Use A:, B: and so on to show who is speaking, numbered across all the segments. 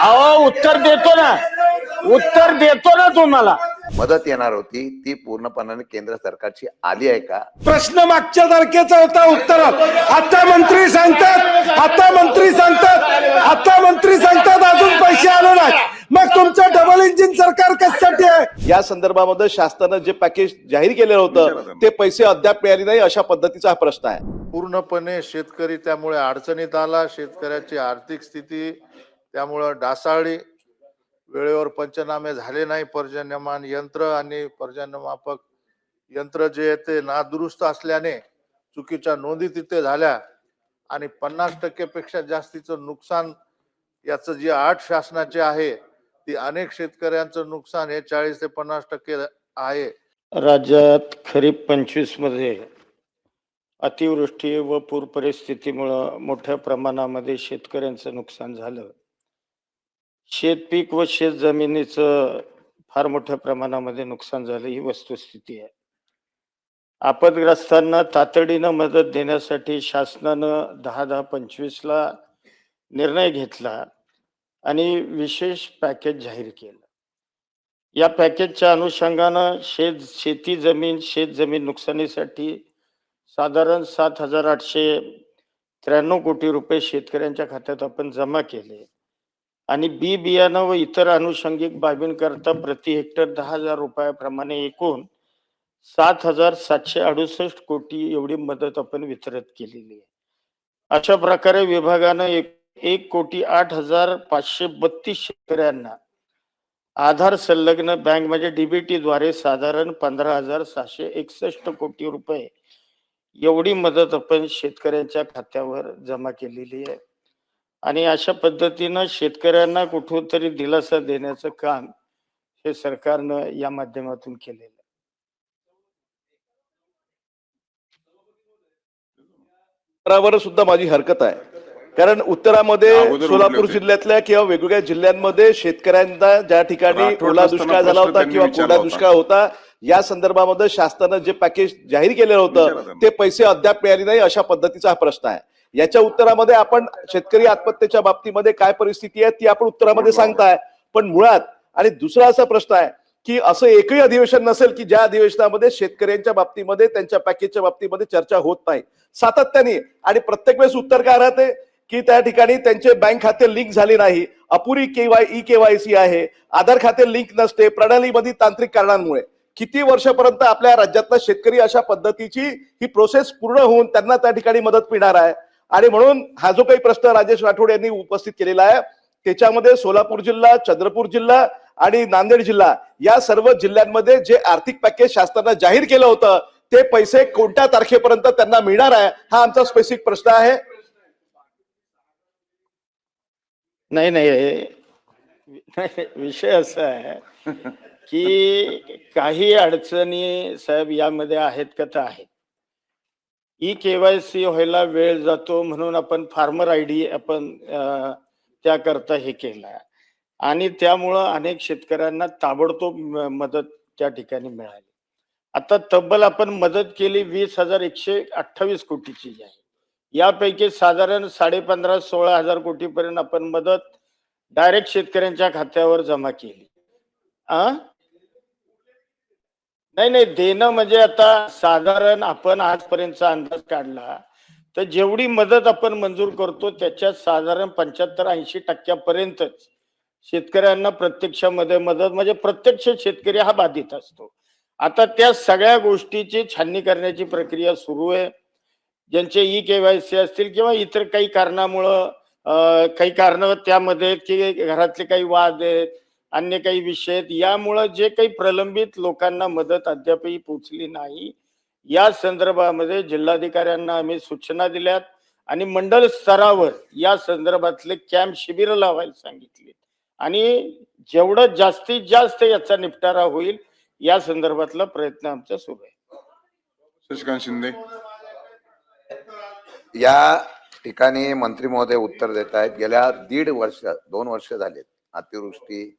A: अहो उत्तर देतो ना, उत्तर देतो ना तुम्हाला.
B: मदत येणार होती ती पूर्णपणाने केंद्र सरकारची आली आहे का?
C: प्रश्न मागच्या तारखेचा होता उत्तरात. आता मंत्री सांगतात अजून पैसे आले नाही. मग तुमचं डबल इंजिन सरकार कशासाठी आहे?
D: या संदर्भामध्ये शासनानं जे पॅकेज जाहीर केलेलं होतं ते पैसे अद्याप मिळाले नाही, अशा पद्धतीचा हा प्रश्न आहे.
E: पूर्णपणे शेतकरी त्यामुळे अडचणीत आला. शेतकऱ्याची आर्थिक स्थिती त्यामुळं ढासळली. वेळेवर पंचनामे झाले नाही. पर्जन्यमान यंत्र आणि पर्जन्यमापक यंत्र जे आहे ते नादुरुस्त असल्याने चुकीच्या नोंदी तिथे झाल्या आणि 50% पेक्षा जास्तीचं नुकसान याचं जे 8 शासनाचे आहे ती अनेक शेतकऱ्यांचं नुकसान हे 40 ते 50% आहे.
A: राज्यात खरीप 25 मध्ये अतिवृष्टी व पूर परिस्थितीमुळे मोठ्या प्रमाणामध्ये शेतकऱ्यांचं नुकसान झालं. शेतपीक व शेत जमिनीचं फार मोठ्या प्रमाणामध्ये नुकसान झालं, ही वस्तुस्थिती आहे. आपदग्रस्तांना तातडीनं मदत देण्यासाठी शासनानं 10-10-25 निर्णय घेतला आणि विशेष पॅकेज जाहीर केलं. या पॅकेजच्या अनुषंगानं शेत जमीन नुकसानीसाठी साधारण 7,893 कोटी रुपये शेतकऱ्यांच्या खात्यात आपण जमा केले आणि बी बियाणं व इतर अनुषंगिक बाबींकरता प्रति हेक्टर 10,000 रुपयाप्रमाणे एकूण 7,768 कोटी एवढी मदत आपण वितरित केलेली आहे. अशा प्रकारे विभागानं 1,08,532 शेतकऱ्यांना आधार संलग्न बँक म्हणजे डीबीटी द्वारे साधारण 15,761 कोटी रुपये एवढी मदत आपण शेतकऱ्यांच्या खात्यावर जमा केलेली आहे. आणि अशा पद्धतीनं शेतकऱ्यांना कुठेतरी दिलासा देण्याचं काम हे सरकारनं या माध्यमातून केलेलं आहे.
D: उत्तरावर सुद्धा माझी हरकत आहे, कारण उत्तरामध्ये सोलापूर जिल्ह्यातल्या किंवा वेगवेगळ्या जिल्ह्यांमध्ये शेतकऱ्यांना ज्या ठिकाणी ओला दुष्काळ झाला होता किंवा कोरडा दुष्काळ होता, या संदर्भामध्ये शासनानं जे पॅकेज जाहीर केलेलं होतं ते पैसे अद्याप मिळाले नाही, अशा पद्धतीचा हा प्रश्न आहे. याच्या उत्तरामध्ये आपण शेतकरी आत्महत्येच्या बाबतीमध्ये काय परिस्थिती आहे ती आपण उत्तरामध्ये सांगताय, पण मुळात आणि दुसरा असा प्रश्न आहे की असं एकही अधिवेशन नसेल की ज्या अधिवेशनामध्ये शेतकऱ्यांच्या बाबतीमध्ये त्यांच्या पॅकेजच्या बाबतीमध्ये चर्चा होत नाही सातत्याने. आणि प्रत्येक वेळेस उत्तर काय राहते की त्या ठिकाणी त्यांचे बँक खाते लिंक झाले नाही, अपुरी केवायसी आहे, आधार खाते लिंक नसते, प्रणालीमध्ये तांत्रिक कारणांमुळे. किती वर्षापर्यंत आपल्या राज्यातला शेतकरी अशा पद्धतीची ही प्रोसेस पूर्ण होऊन त्यांना त्या ठिकाणी मदत मिळणार आहे? आणि म्हणून हा जो काही प्रश्न राजेश राठोड यांनी उपस्थित केलेला आहे त्याच्यामध्ये सोलापूर जिल्हा, चंद्रपूर जिल्हा आणि नांदेड जिल्हा या सर्व जिल्ह्यांमध्ये जे आर्थिक पॅकेज शासनानं जाहीर केलं होतं ते पैसे कोणत्या तारखेपर्यंत त्यांना मिळणार आहे, हा आमचा स्पेसिफिक प्रश्न आहे.
A: नाही, विषय असा आहे की काही अडचणी साहेब यामध्ये आहेत का? तर आहेत. ई केवायसी व्हायला वेळ जातो म्हणून आपण फार्मर आयडी आपण त्याकरता हे केलं आणि त्यामुळं अनेक शेतकऱ्यांना ताबडतोब मदत त्या ठिकाणी मिळाली. आता तब्बल आपण मदत केली 20,128 कोटीची आहे. यापैकी साधारण 15,500-16,000 कोटीपर्यंत आपण मदत डायरेक्ट शेतकऱ्यांच्या खात्यावर जमा केली. नाही, देणं म्हणजे आता साधारण आपण आजपर्यंतचा अंदाज काढला तर जेवढी मदत आपण मंजूर करतो त्याच्यात साधारण 75-80% शेतकऱ्यांना प्रत्यक्षामध्ये मदत म्हणजे प्रत्यक्ष शेतकरी हा बाधित असतो. आता त्या सगळ्या गोष्टीची छाननी करण्याची प्रक्रिया सुरू आहे. ज्यांचे ई केवायसी असतील किंवा इतर काही कारणामुळं काही कारण त्यामध्ये की घरातले काही वाद आहेत, अन्य काही विषय आहेत, यामुळं जे काही प्रलंबित लोकांना मदत अद्यापही पोहोचली नाही, या संदर्भामध्ये जिल्हाधिकाऱ्यांना आम्ही सूचना दिल्यात आणि मंडल स्तरावर या संदर्भातले कॅम्प शिबिर लावायला सांगितले आणि जेवढं जास्तीत जास्त याचा निपटारा होईल या संदर्भातला प्रयत्न आमचा सुरू आहे.
F: शशिकांत शिंदे.
B: या ठिकाणी मंत्री महोदय उत्तर देत आहेत. गेल्या 2 वर्ष झालेत अतिवृष्टी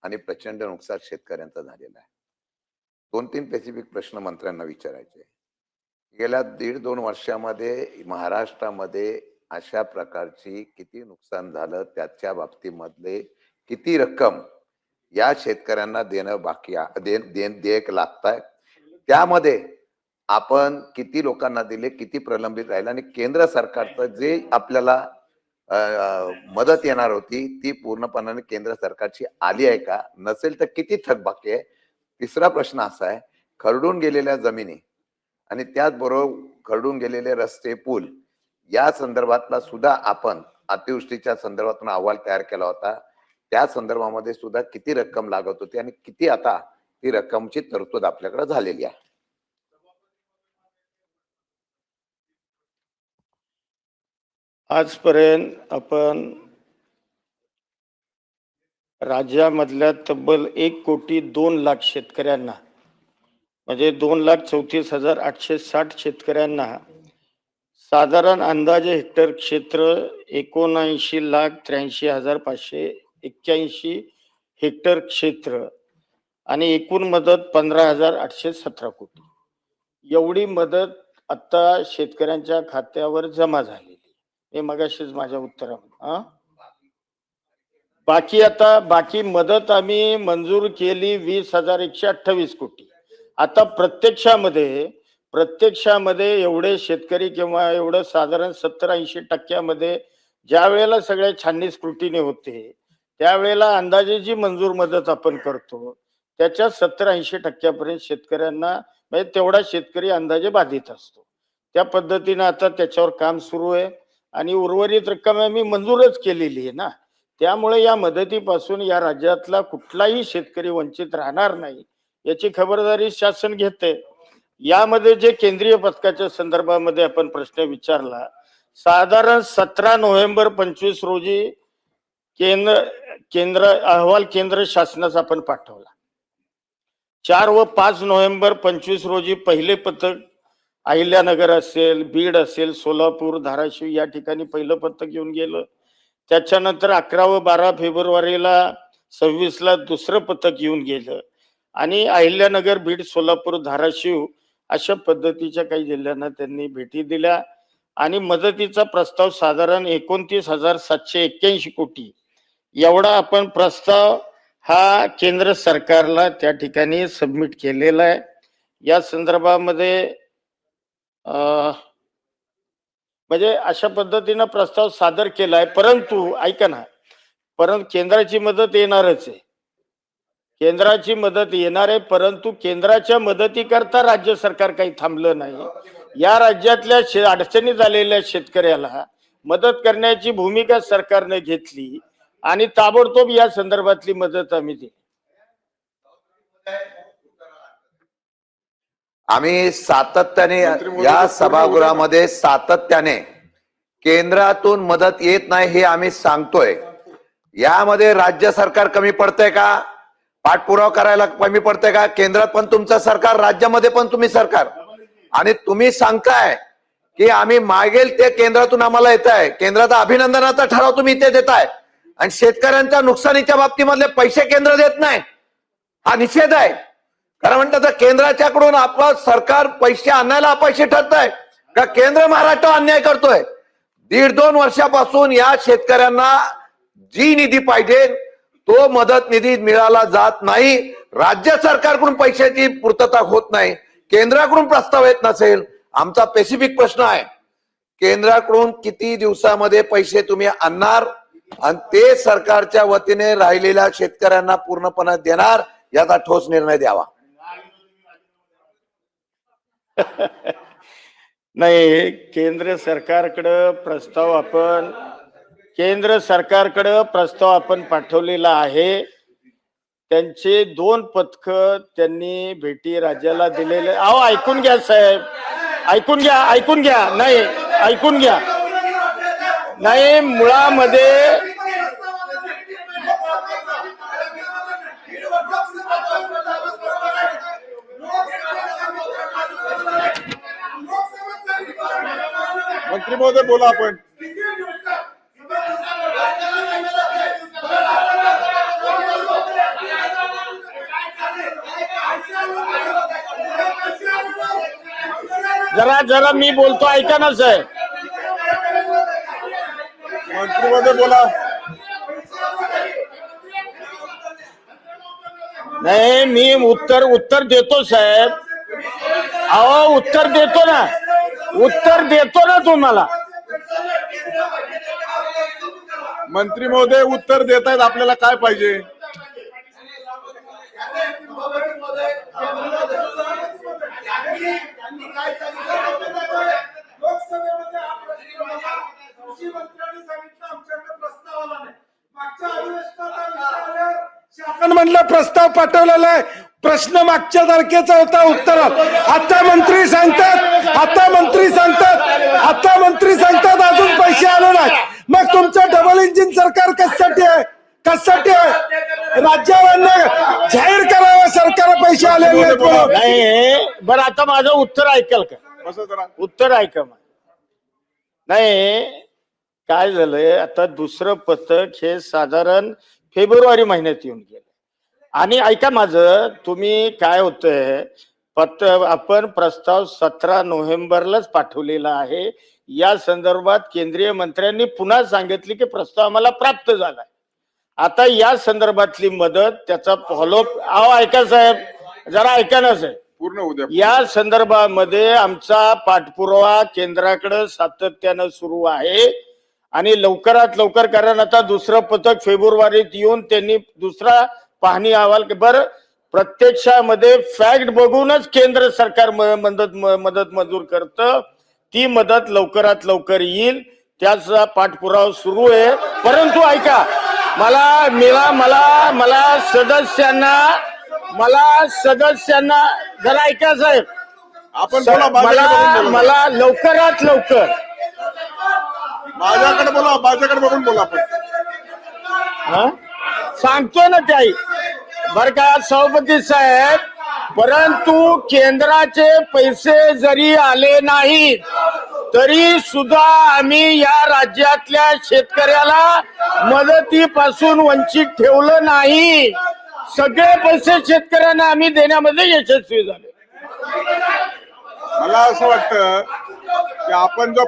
B: आणि प्रचंड नुकसान शेतकऱ्यांचं झालेलं आहे. 2-3 स्पेसिफिक प्रश्न मंत्र्यांना विचारायचे. गेल्या 1.5-2 वर्षामध्ये महाराष्ट्रामध्ये अशा प्रकारची किती नुकसान झालं त्याच्या बाबतीमधले किती रक्कम या शेतकऱ्यांना देणं बाकी देयक लागताय, त्यामध्ये आपण किती लोकांना दिले, किती प्रलंबित राहिलं आणि केंद्र सरकारचं जे आपल्याला मदत येणार होती ती पूर्णपणाने केंद्र सरकारची आली आहे का, नसेल तर किती थकबाकी आहे. तिसरा प्रश्न असा आहे, खरडून गेलेल्या जमिनी आणि त्याचबरोबर खरडून गेलेले रस्ते, पूल या संदर्भातला सुद्धा आपण अतिवृष्टीच्या संदर्भातून अहवाल तयार केला होता. त्या संदर्भामध्ये सुद्धा किती रक्कम लागत होती आणि किती आता ती रक्कमची तरतूद आपल्याकडे झालेली आहे.
A: आजपर्यंत आपण राज्यामधल्या तब्बल 1,02,00,000 शेतकऱ्यांना म्हणजे 2,34,860 शेतकऱ्यांना साधारण अंदाजे हेक्टर क्षेत्र 79,83,581 हेक्टर क्षेत्र आणि एकूण मदत 15,817 कोटी एवढी मदत आता शेतकऱ्यांच्या खात्यावर जमा झालेली. हे मगाशीच माझ्या उत्तरामध्ये बाकी मदत आम्ही मंजूर केली 20,128 कोटी. आता प्रत्यक्षामध्ये एवढे शेतकरी किंवा एवढं साधारण 70-80% ज्या वेळेला सगळ्या छाननी स्क्रुटीने होते त्यावेळेला अंदाजे जी मंजूर मदत आपण करतो त्याच्या 70-80% पर्यंत शेतकऱ्यांना म्हणजे तेवढा शेतकरी अंदाजे बाधित असतो. त्या पद्धतीने आता त्याच्यावर काम सुरू आहे आणि उर्वरित रक्कम आम्ही मंजूरच केलेली आहे ना. त्यामुळे या मदतीपासून या राज्यातला कुठलाही शेतकरी वंचित राहणार नाही याची खबरदारी शासन घेते. यामध्ये जे केंद्रीय पथकाच्या संदर्भामध्ये आपण प्रश्न विचारला, साधारण 17 नोव्हेंबर 25 रोजी केंद्र अहवाल केंद्र शासनाचा आपण पाठवला. 4 व 5 नोव्हेंबर 25 रोजी पहिले पथक अहिल्यानगर असेल, बीड असेल, सोलापूर, धाराशिव या ठिकाणी पहिलं पथक घेऊन गेलं. त्याच्यानंतर 11 व 12 फेब्रुवारीला 26ला दुसरं पथक येऊन गेलं आणि अहिल्यानगर, बीड, सोलापूर, धाराशिव अशा पद्धतीच्या काही जिल्ह्यांना त्यांनी भेटी दिल्या आणि मदतीचा प्रस्ताव साधारण 29,781 कोटी एवढा आपण प्रस्ताव हा केंद्र सरकारला त्या ठिकाणी सबमिट केलेला आहे. या संदर्भामध्ये म्हणजे अशा पद्धतीनं प्रस्ताव सादर केलाय. परंतु ऐका ना, परंतु केंद्राची मदत येणारच आहे, केंद्राची मदत येणार आहे, परंतु केंद्राच्या मदतीकरता राज्य सरकार काही थांबलं नाही. या राज्यातल्या अडचणीत आलेल्या शेतकऱ्याला मदत करण्याची भूमिका सरकारने घेतली आणि ताबडतोब या संदर्भातली मदत आम्ही दिली.
B: आम्ही सातत्याने या सभागृहामध्ये केंद्रातून मदत येत नाही हे आम्ही सांगतोय. यामध्ये राज्य सरकार कमी पडतंय का, पाठपुरावा करायला कमी पडतंय का? केंद्रात पण तुमचं सरकार, राज्यामध्ये पण तुम्ही सरकार, आणि तुम्ही सांगताय की आम्ही मागेल ते केंद्रातून आम्हाला येत आहे. केंद्राचा अभिनंदनाचा ठराव तुम्ही इथे देताय आणि शेतकऱ्यांच्या नुकसानीच्या बाबतीमधले पैसे केंद्र देत नाही, हा निषेध आहे. कारण म्हणतात केंद्राच्याकडून आपलं सरकार पैसे आणायला अपयशी ठरत आहे का केंद्र महाराष्ट्र अन्याय करतोय. 1.5-2 वर्षापासून या शेतकऱ्यांना जी निधी पाहिजे तो मदत निधी मिळाला जात नाही. राज्य सरकारकडून पैशाची पूर्तता होत नाही, केंद्राकडून प्रस्ताव येत नसेल. आमचा स्पेसिफिक प्रश्न आहे, केंद्राकडून किती दिवसामध्ये पैसे तुम्ही आणणार आणि ते सरकारच्या वतीने राहिलेल्या शेतकऱ्यांना पूर्णपणे देणार याचा ठोस निर्णय द्यावा.
A: नाही, केंद्र सरकारकडे प्रस्ताव आपण पाठवलेला आहे. त्यांचे 2 पथक त्यांनी भेटी राज्याला दिलेले. अहो ऐकून घ्या साहेब, ऐकून घ्या. नाही, ऐकून घ्या. नाही, मुळामध्ये
F: मंत्री महोदय बोला आपण.
A: जरा मी बोलतो, ऐका ना साहेब.
F: मंत्री महोदय बोला.
A: नाही मी उत्तर देतो साहेब. अहो उत्तर देतो ना तुम्हाला.
F: मंत्री महोदय उत्तर देत आहेत, आपल्याला काय पाहिजे?
C: शासन म्हणलं प्रस्ताव पाठवलेला आहे, प्रश्न मागच्या तारखेचा होता उत्तरात. आता मंत्री सांगतात अजून पैसे आले नाही. मग तुमचं डबल इंजिन सरकार कशासाठी आहे? राज्यावांना जाहीर करावं सरकार पैसे आलेले नाहीत म्हणून.
A: नाही बरं आता माझं उत्तर ऐकाल का?
F: बसा जरा.
A: उत्तर ऐका मग. नाही काय झालंय आता दुसरं पथक हे साधारण फेब्रुवारी महिन्यात येऊन गेलं. आणि ऐका माझं, तुम्ही काय होतंय आपण प्रस्ताव 17 नोव्हेंबरलाच पाठवलेला आहे. या संदर्भात केंद्रीय मंत्र्यांनी पुन्हा सांगितले की प्रस्ताव आम्हाला प्राप्त झालाय. आता या संदर्भातली मदत त्याचा फॉलोअप ऐका साहेब, जरा ऐका ना साहेब.
F: पूर्ण उद्या
A: या संदर्भामध्ये आमचा पाठपुरावा केंद्राकडे सातत्यानं सुरू आहे आणि लवकरात लवकर, कारण आता दुसरं पथक फेब्रुवारीत येऊन त्यांनी दुसरा पाहणी अहवाल. बरं प्रत्यक्षामध्ये फॅक्ट बघूनच केंद्र सरकार मदत मंजूर करतं. ती मदत लवकरात लवकर येईल, त्याचा पाठपुरावा सुरू आहे. परंतु ऐका मला सदस्यांना जरा ऐका साहेब.
F: आपण बोला.
A: मला लवकरात लवकर
F: माझ्याकडे बघून बोला आपण.
A: सांगतो ना त्याई बर का सभापती साहेब. परंतु केंद्राचे पैसे जरी आले नाहीत तरी सुद्धा आम्ही या राज्यातल्या शेतकऱ्याला मदतीपासून वंचित ठेवलं नाही. सगळे पैसे शेतकऱ्यांना आम्ही देण्यामध्ये यशस्वी झाले.
F: मला असं वाटतं की आपण जो